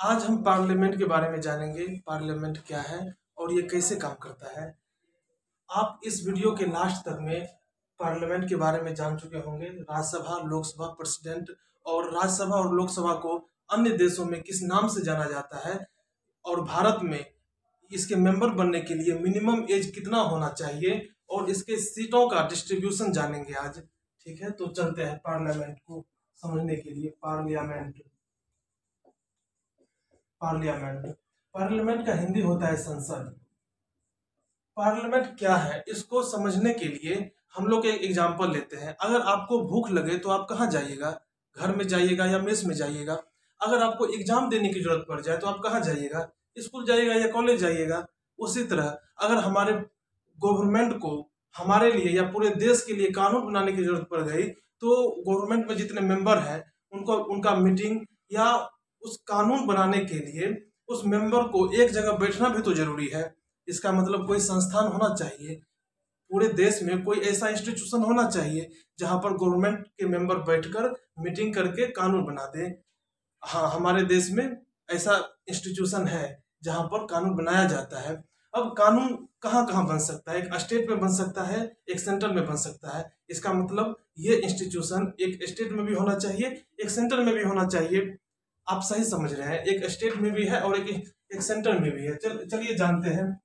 आज हम पार्लियामेंट के बारे में जानेंगे। पार्लियामेंट क्या है और ये कैसे काम करता है। आप इस वीडियो के लास्ट तक में पार्लियामेंट के बारे में जान चुके होंगे। राज्यसभा, लोकसभा, प्रेसिडेंट और राज्यसभा और लोकसभा को अन्य देशों में किस नाम से जाना जाता है और भारत में इसके मेंबर बनने के लिए मिनिमम एज कितना होना चाहिए और इसके सीटों का डिस्ट्रीब्यूशन जानेंगे आज। ठीक है, तो चलते हैं पार्लियामेंट को समझने के लिए। पार्लियामेंट पार्लियामेंट पार्लियामेंट का हिंदी होता है संसद। पार्लियामेंट क्या है इसको समझने के लिए हम लोग एक एग्जांपल लेते हैं। अगर आपको भूख लगे तो आप कहाँ जाइएगा? घर में जाइएगा या मेस में जाइएगा। अगर आपको एग्जाम देने की जरूरत पड़ जाए तो आप कहाँ जाइएगा? स्कूल जाइएगा या कॉलेज जाइएगा। उसी तरह अगर हमारे गवर्नमेंट को हमारे लिए या पूरे देश के लिए कानून बनाने की जरूरत पड़ गई तो गवर्नमेंट में जितने मेंबर हैं उनको उनका मीटिंग या उस कानून बनाने के लिए उस मेंबर को एक जगह बैठना भी तो जरूरी है। इसका मतलब कोई संस्थान होना चाहिए, पूरे देश में कोई ऐसा इंस्टीट्यूशन होना चाहिए जहां पर गवर्नमेंट के मेंबर बैठकर मीटिंग करके कानून बना दे। हाँ, हमारे देश में ऐसा इंस्टीट्यूशन है जहां पर कानून बनाया जाता है। अब कानून कहाँ कहाँ बन सकता है? एक स्टेट में बन सकता है, एक सेंटर में बन सकता है। इसका मतलब ये इंस्टीट्यूशन एक स्टेट में भी होना चाहिए, एक सेंटर में भी होना चाहिए। आप सही समझ रहे हैं, एक स्टेट में भी है और एक सेंटर में भी है। चलिए जानते हैं।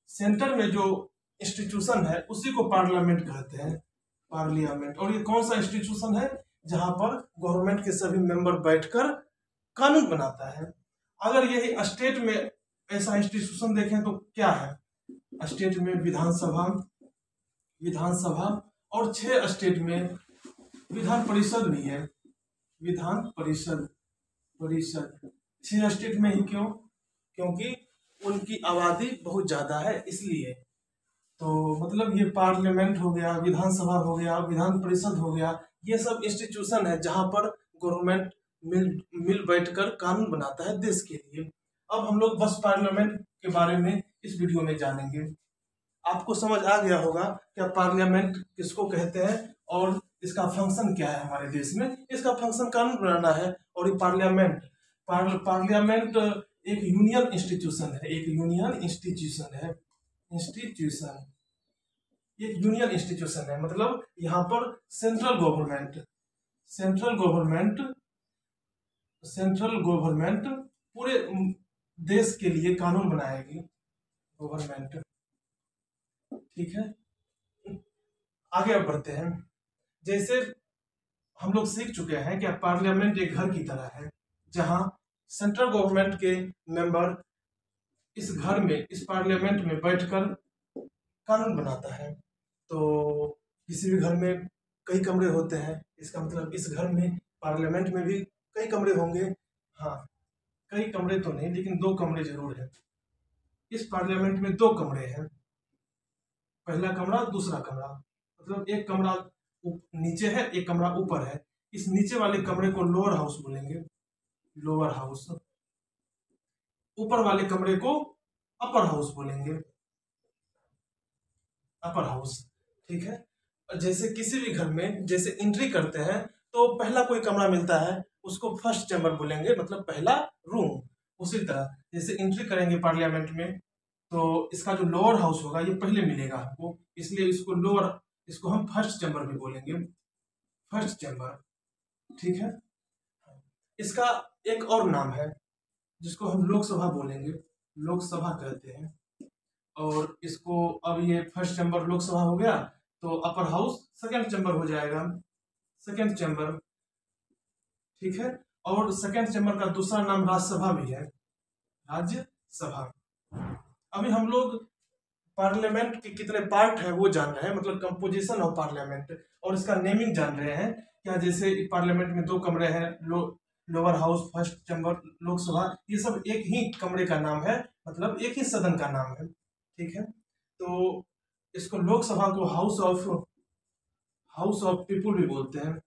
सेंटर में जो इंस्टीट्यूशन है उसी को पार्लियामेंट कहते हैं। पार्लियामेंट। और ये कौन सा इंस्टीट्यूशन है? जहां पर गवर्नमेंट के सभी मेंबर बैठकर कानून बनाता है। अगर यही स्टेट में ऐसा इंस्टीट्यूशन देखें तो क्या है? स्टेट में विधानसभा विधानसभा और 6 स्टेट में विधान परिषद भी है। विधान परिषद 6 स्टेट में ही। क्यों? क्योंकि उनकी आबादी बहुत ज्यादा है इसलिए। तो मतलब ये पार्लियामेंट हो गया, विधानसभा हो गया, विधान परिषद हो गया, ये सब इंस्टीट्यूशन है जहां पर गवर्नमेंट मिल बैठकर कानून बनाता है देश के लिए। अब हम लोग बस पार्लियामेंट के बारे में इस वीडियो में जानेंगे। आपको समझ आ गया होगा क्या पार्लियामेंट किसको कहते हैं और इसका फंक्शन क्या है हमारे देश में। इसका फंक्शन कानून बनाना है। और ये पार्लियामेंट एक यूनियन इंस्टीट्यूशन है। एक यूनियन इंस्टीट्यूशन है। एक यूनियन इंस्टीट्यूशन है मतलब यहाँ पर सेंट्रल गवर्नमेंट पूरे देश के लिए कानून बनाएगी। गवर्नमेंट। ठीक है, आगे अब बढ़ते हैं। जैसे हम लोग सीख चुके हैं कि पार्लियामेंट एक घर की तरह है जहां सेंट्रल गवर्नमेंट के मेंबर इस घर में, इस पार्लियामेंट में बैठकर कानून बनाता है। तो किसी भी घर में कई कमरे होते हैं, इसका मतलब इस घर में पार्लियामेंट में भी कई कमरे होंगे। हाँ, कई कमरे तो नहीं लेकिन 2 कमरे जरूर हैं। इस पार्लियामेंट में 2 कमरे हैं, पहला कमरा, दूसरा कमरा। मतलब एक कमरा नीचे है, एक कमरा ऊपर है। इस नीचे वाले कमरे को लोअर हाउस बोलेंगे, लोअर हाउस। ऊपर वाले कमरे को अपर हाउस बोलेंगे, अपर हाउस। ठीक है, जैसे किसी भी घर में जैसे एंट्री करते हैं तो पहला कोई कमरा मिलता है उसको फर्स्ट चैम्बर बोलेंगे, मतलब पहला रूम। उसी तरह जैसे एंट्री करेंगे पार्लियामेंट में तो इसका जो लोअर हाउस होगा ये पहले मिलेगा आपको, इसलिए इसको हम फर्स्ट चैम्बर भी बोलेंगे, फर्स्ट चैम्बर। ठीक है, इसका एक और नाम है जिसको हम लोकसभा बोलेंगे, लोकसभा कहते हैं। और इसको अब ये फर्स्ट चैम्बर लोकसभा हो गया तो अपर हाउस सेकंड चैम्बर हो जाएगा, सेकंड चैम्बर। ठीक है, और सेकंड चैम्बर का दूसरा नाम राज्यसभा भी है, राज्यसभा। अभी हम लोग पार्लियामेंट के कितने पार्ट है वो जान रहे हैं, मतलब कंपोजिशन ऑफ पार्लियामेंट, और इसका नेमिंग जान रहे हैं क्या। जैसे पार्लियामेंट में 2 कमरे हैं, lower house, first chamber, Lok Sabha, ये सब एक ही कमरे का नाम है, मतलब एक ही सदन का नाम है। ठीक है, तो इसको लोकसभा को हाउस ऑफ पीपुल भी बोलते हैं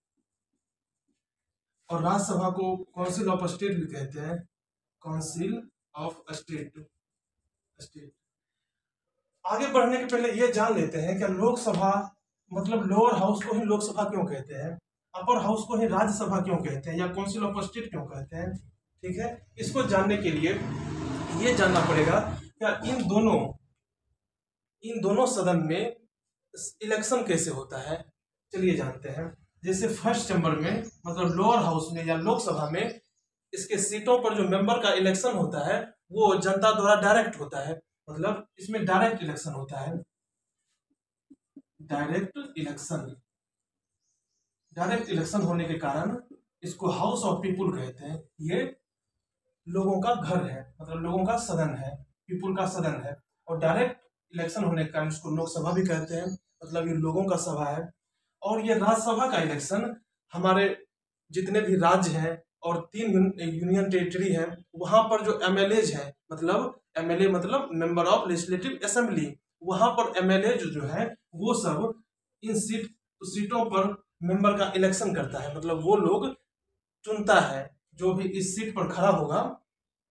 और राज्यसभा को काउंसिल ऑफ स्टेट भी कहते हैं, काउंसिल ऑफ स्टेट। आगे बढ़ने के पहले ये जान लेते हैं कि लोकसभा मतलब लोअर हाउस को ही लोकसभा क्यों कहते हैं। अपर हाउस को ही राज्यसभा क्यों कहते हैं या काउंसिल ऑफ स्टेट क्यों कहते हैं, ठीक है। इसको जानने के लिए ये जानना पड़ेगा क्या इन दोनों सदन में इलेक्शन कैसे होता है। चलिए जानते हैं। जैसे फर्स्ट चैम्बर में मतलब लोअर हाउस में या लोकसभा में इसके सीटों पर जो मेंबर का इलेक्शन होता है वो जनता द्वारा डायरेक्ट होता है, मतलब इसमें डायरेक्ट इलेक्शन होता है। डायरेक्ट इलेक्शन होने के कारण इसको हाउस ऑफ पीपुल कहते हैं। ये लोगों का घर है, मतलब लोगों का सदन है, पीपुल का सदन है। और डायरेक्ट इलेक्शन होने के कारण इसको लोकसभा भी कहते हैं, मतलब ये लोगों का सभा है। और ये राज्यसभा का इलेक्शन हमारे जितने भी राज्य हैं और 3 यूनियन टेरिटरी है वहां पर जो एमएलएज हैं, मतलब एमएलए मतलब मेंबर ऑफ लेजिस्लेटिव असेंबली, वहां पर एमएलए जो है वो सब इन सीटों पर मेंबर का इलेक्शन करता है, मतलब वो लोग चुनता है जो भी इस सीट पर खड़ा होगा,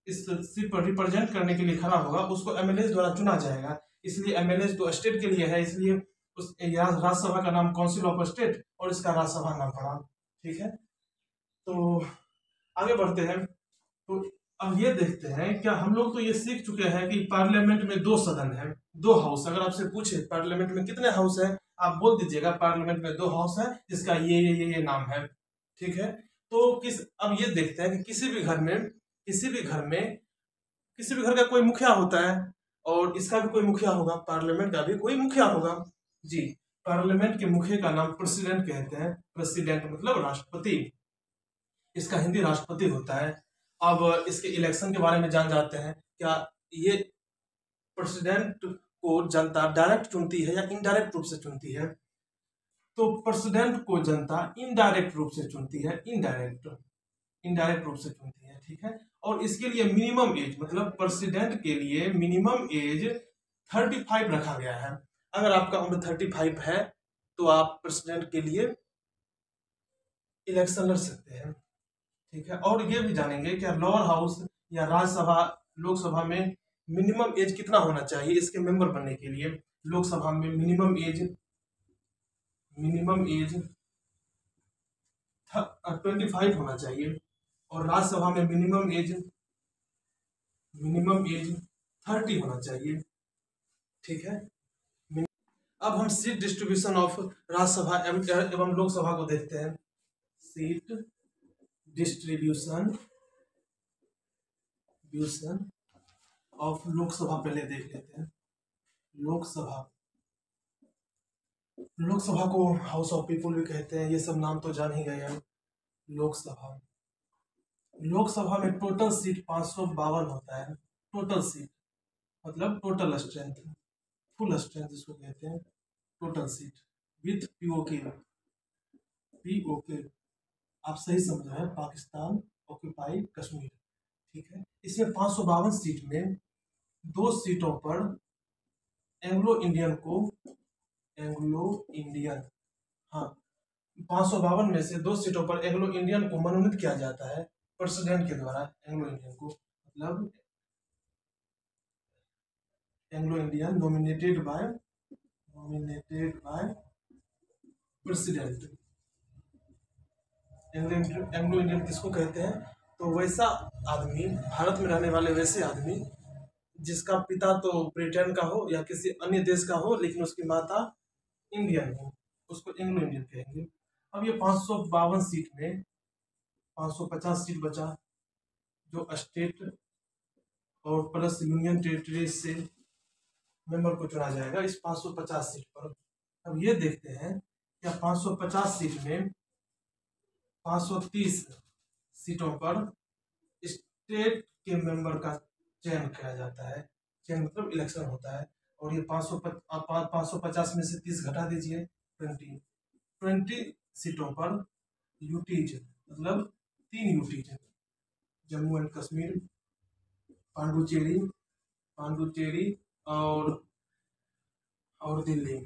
इस सीट पर रिप्रेजेंट करने के लिए खड़ा होगा उसको एमएलए द्वारा चुना जाएगा। इसलिए एमएलए तो स्टेट के लिए है, इसलिए उस राज्यसभा का नाम काउंसिल ऑफ स्टेट और इसका राज्यसभा नाम पड़ा, ठीक है। तो आगे बढ़ते हैं। तो अब ये देखते हैं क्या हम लोग तो ये सीख चुके हैं कि पार्लियामेंट में 2 सदन है, 2 हाउस। अगर आपसे पूछे पार्लियामेंट में कितने हाउस है, आप बोल दीजिएगा पार्लियामेंट में 2 हाउस है जिसका ये नाम है, ठीक है। तो अब ये देखते हैं कि किसी भी घर का कोई मुखिया होता है और इसका भी कोई मुखिया होगा, पार्लियामेंट का भी कोई मुखिया होगा जी। पार्लियामेंट के मुखिया का नाम प्रेसिडेंट कहते हैं। प्रेसिडेंट मतलब राष्ट्रपति, इसका हिंदी राष्ट्रपति होता है। अब इसके इलेक्शन के बारे में जान जाते हैं। क्या ये प्रेसिडेंट को जनता डायरेक्ट चुनती है या इनडायरेक्ट रूप से चुनती है? तो प्रेसिडेंट को जनता इनडायरेक्ट रूप से चुनती है, इनडायरेक्ट रूप से चुनती है, ठीक है। और इसके लिए मिनिमम एज, मतलब प्रेसिडेंट के लिए मिनिमम एज 35 रखा गया है। अगर आपका उम्र 35 है तो आप प्रेसिडेंट के लिए इलेक्शन लड़ सकते हैं, ठीक है। और ये भी जानेंगे कि लोअर हाउस या राज्यसभा लोकसभा में मिनिमम एज कितना होना चाहिए इसके मेंबर बनने के लिए। लोकसभा में मिनिमम एज 25 होना चाहिए और राज्यसभा में मिनिमम एज 30 होना चाहिए, ठीक है। अब हम सीट डिस्ट्रीब्यूशन ऑफ राज्यसभा एवं लोकसभा को देखते हैं। सीट डिस्ट्रीब्यूशन ऑफ लोकसभा पहले देख लेते हैं। लोकसभा को हाउस ऑफ पीपुल भी कहते हैं, ये सब नाम तो जान ही गए हैं। लोकसभा में टोटल सीट 552 होता है। टोटल सीट मतलब टोटल स्ट्रेंथ, फुल स्ट्रेंथ जिसको कहते हैं, टोटल सीट विथ पीओके। आप सही समझ रहे हैं, पाकिस्तान ऑक्यूपाइड कश्मीर, ठीक है। इसमें 552 सीट में 2 सीटों पर एंग्लो इंडियन, हाँ 552 में से 2 सीटों पर एंग्लो इंडियन को मनोनीत किया जाता है प्रेसिडेंट के द्वारा। एंग्लो इंडियन को मतलब Anglo Indian nominated by president. Anglo Indian किसको कहते हैं? तो वैसा आदमी, भारत में रहने वाले वैसे आदमी जिसका पिता तो ब्रिटेन का हो या किसी अन्य देश का हो लेकिन उसकी माता इंडियन हो, उसको एंग्लो इंडियन कहेंगे। अब ये 552 सीट में 550 सीट बचा जो स्टेट और प्लस यूनियन टेरिटरी से मेंबर को चुना जाएगा इस 550 सीट पर। अब ये देखते हैं क्या 550 सीट में 530 सीटों पर स्टेट के मेंबर का चयन किया जाता है। चयन मतलब इलेक्शन होता है। और ये 550 में से 30 घटा दीजिए, 20 सीटों पर यूटीज मतलब 3 यूटीज, जम्मू एंड कश्मीर, पांडुचेरी और दिल्ली।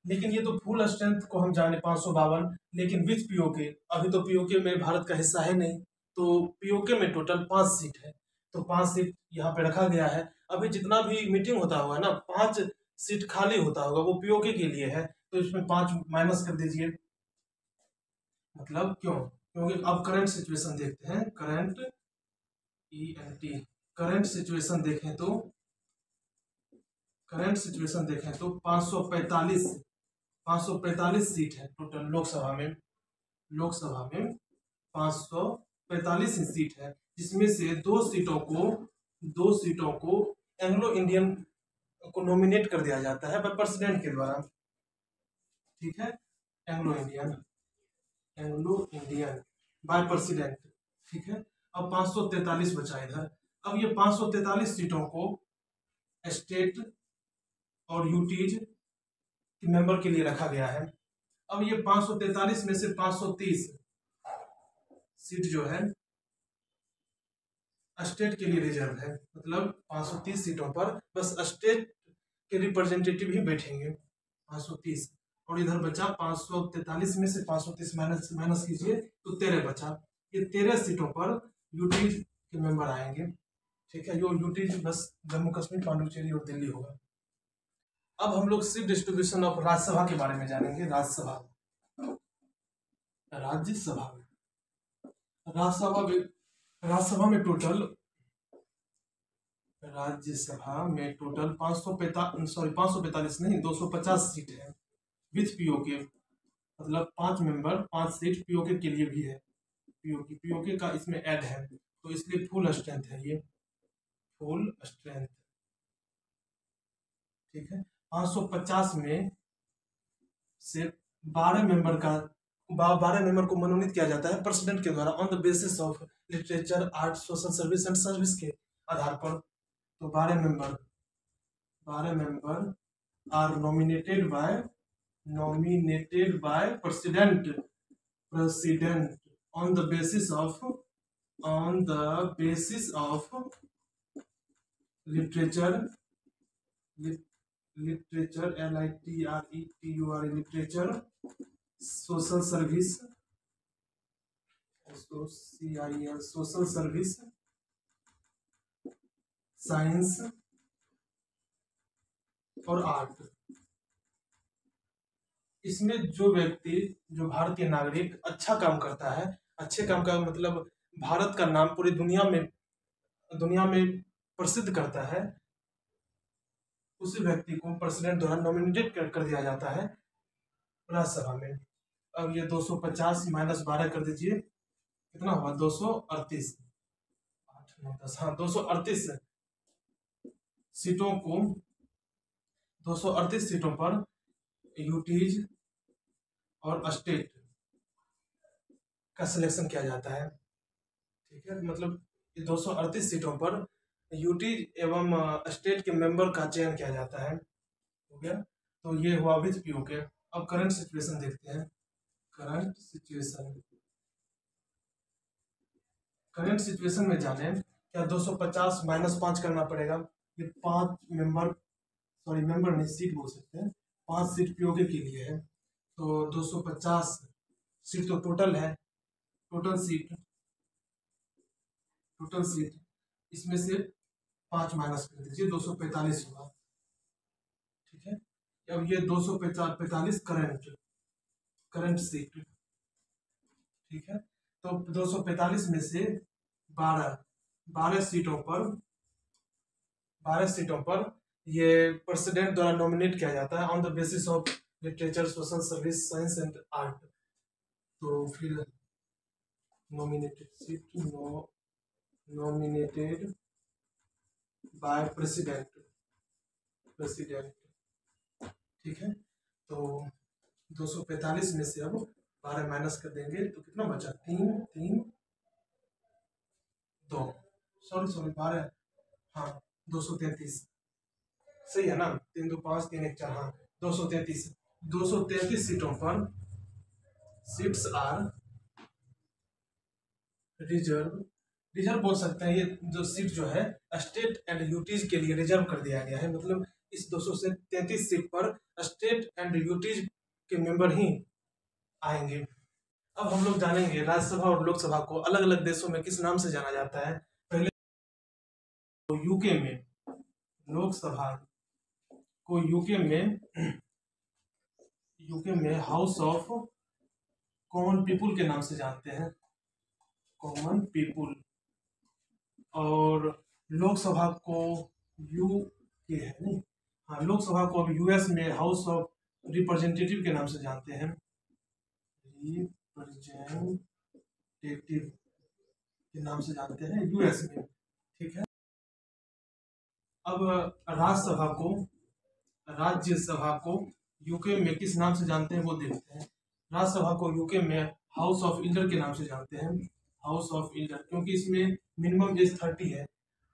लेकिन ये तो फुल स्ट्रेंथ को हम जाने 552, लेकिन विथ पीओके, अभी तो पीओके में भारत का हिस्सा है नहीं, तो पीओके में टोटल 5 सीट है, तो 5 सीट यहाँ पे रखा गया है। अभी जितना भी मीटिंग होता होगा ना, 5 सीट खाली होता होगा वो पीओके के लिए है, तो इसमें 5 माइनस कर दीजिए, मतलब क्यों? क्योंकि अब करंट सिचुएशन देखते हैं, करंट ENT, करंट सिचुएशन देखें तो, करंट सिचुएशन देखें तो 545 सीट है टोटल लोकसभा में, लोकसभा में 545 सीट है, जिसमें से दो सीटों को एंग्लो इंडियन को नॉमिनेट कर दिया जाता है प्रेसिडेंट के द्वारा। ठीक है, Anglo Indian, Anglo Indian by president. ठीक है, अब 543 बचा इधर। अब ये 543 सीटों को स्टेट और यूटीज के मेंबर के लिए रखा गया है। अब ये 543 में से 530 सीट जो है स्टेट के लिए रिजर्व है, मतलब 530 सीटों पर बस स्टेट के रिप्रेजेंटेटिव ही बैठेंगे 530। और इधर बचा 543 में से 530 माइनस कीजिए तो 13 बचा। ये 13 सीटों पर यूटीज के मेंबर आएंगे। ठीक है, जो यूटीज बस जम्मू कश्मीर, पांडिचेरी और दिल्ली होगा। अब हम लोग सीट डिस्ट्रीब्यूशन ऑफ राज्यसभा के बारे में जानेंगे। राज्यसभा, राज्यसभा में राज्यसभा में टोटल, राज्यसभा में टोटल 545 नहीं 250 सीट है विथ पीओके, मतलब 5 मेंबर 5 सीट पीओके के लिए भी है। पीओके का इसमें ऐड है, तो इसलिए फुल स्ट्रेंथ है ये, फुल स्ट्रेंथ। ठीक है, 550 में से 12 मेंबर का 12 मेंबर को मनोनीत किया जाता है प्रेसिडेंट के द्वारा on the basis of literature, art, social service and service के आधार पर। तो 12 member are nominated by president on the basis of literature, LITERATURE, literature, social service, SOCIL, social service, science और आर्ट। इसमें जो व्यक्ति, जो भारतीय नागरिक अच्छा काम करता है, अच्छे काम का मतलब भारत का नाम पूरी दुनिया में प्रसिद्ध करता है, उसी व्यक्ति को प्रेसिडेंट द्वारा नॉमिनेटेड कर दिया जाता है राज्यसभा में। अब ये 250 माइनस 12 कर दीजिए, कितना हुआ? 238, 8 9 10, हाँ 238 सीटों को, 238 सीटों पर यूटीज और स्टेट का सिलेक्शन किया जाता है। ठीक है, मतलब ये 238 सीटों पर यूटीज एवं स्टेट के मेंबर का चयन किया जाता है। हो गया, तो ये हुआ विथ पीओके। अब करंट सिचुएशन देखते हैं। करंट सिचुएशन में जाने, क्या 250 माइनस 5 करना पड़ेगा? ये 5 मेंबर, सॉरी मेंबर नहीं, सीट बोल सकते हैं, 5 सीट पीओके के लिए है, तो 250 सीट तो टोटल है, टोटल सीट इसमें से 5 माइनस कर दीजिए, 245 होगा। ठीक है, अब ये 245 करंट सीट। ठीक है, तो 245 में से 12 सीटों पर ये प्रेसिडेंट द्वारा नॉमिनेट किया जाता है on the basis of literature, social service, science and art. तो फिर नॉमिनेटेड बाय प्रेसिडेंट। ठीक है, तो 245 में से अब 12 माइनस कर देंगे तो कितना बचा? 2 सॉरी 12, हाँ 233, सही है ना? 3 2 5 3 1 4, हाँ 233 सीटों पर सीट्स आर रिजर्व बोल सकते हैं। ये जो सीट जो है स्टेट एंड यूटीज के लिए रिजर्व कर दिया गया है, मतलब इस 233 सीट पर स्टेट एंड यूटीज के मेंबर ही आएंगे। अब हम लोग जानेंगे राज्यसभा और लोकसभा को अलग अलग देशों में किस नाम से जाना जाता है। पहले तो यूके में लोकसभा को यूके में हाउस ऑफ कॉमन पीपुल के नाम से जानते हैं, कॉमन पीपुल। और लोकसभा को यू के है नहीं, हाँ, लोकसभा को अब यूएस में हाउस ऑफ रिप्रेजेंटेटिव के नाम से जानते हैं, रिप्रेजेंटेटिव के नाम से जानते हैं यूएस में, ठीक है। अब राज्यसभा को यूके में किस नाम से जानते हैं वो देखते हैं। राज्यसभा को यूके में हाउस ऑफ इल्डर के नाम से जानते हैं, हाउस ऑफ इल्डर, क्योंकि इसमें मिनिमम एज 30 है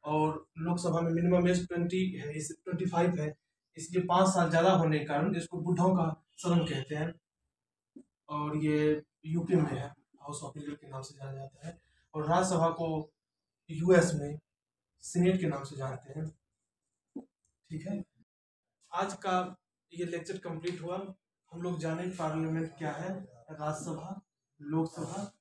और लोकसभा में मिनिमम एज 25 है, इसलिए 5 साल ज़्यादा होने के कारण इसको बुढ़ाओं का सदन कहते हैं। और ये यूके में है, हाउस ऑफ इल्डर के नाम से जाना जाता है। और राज्यसभा को यूएस में सीनेट के नाम से जानते हैं, ठीक है। आज का ये लेक्चर कंप्लीट हुआ। हम लोग जाने पार्लियामेंट क्या है, राज्यसभा, लोकसभा,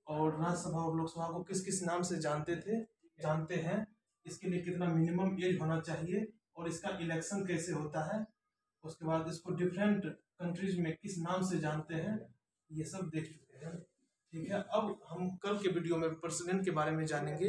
और राज्यसभा और लोकसभा को किस किस नाम से जानते हैं, इसके लिए कितना मिनिमम एज होना चाहिए और इसका इलेक्शन कैसे होता है, उसके बाद इसको डिफरेंट कंट्रीज में किस नाम से जानते हैं, ये सब देख चुके हैं, ठीक है। अब हम कल के वीडियो में प्रेसिडेंट के बारे में जानेंगे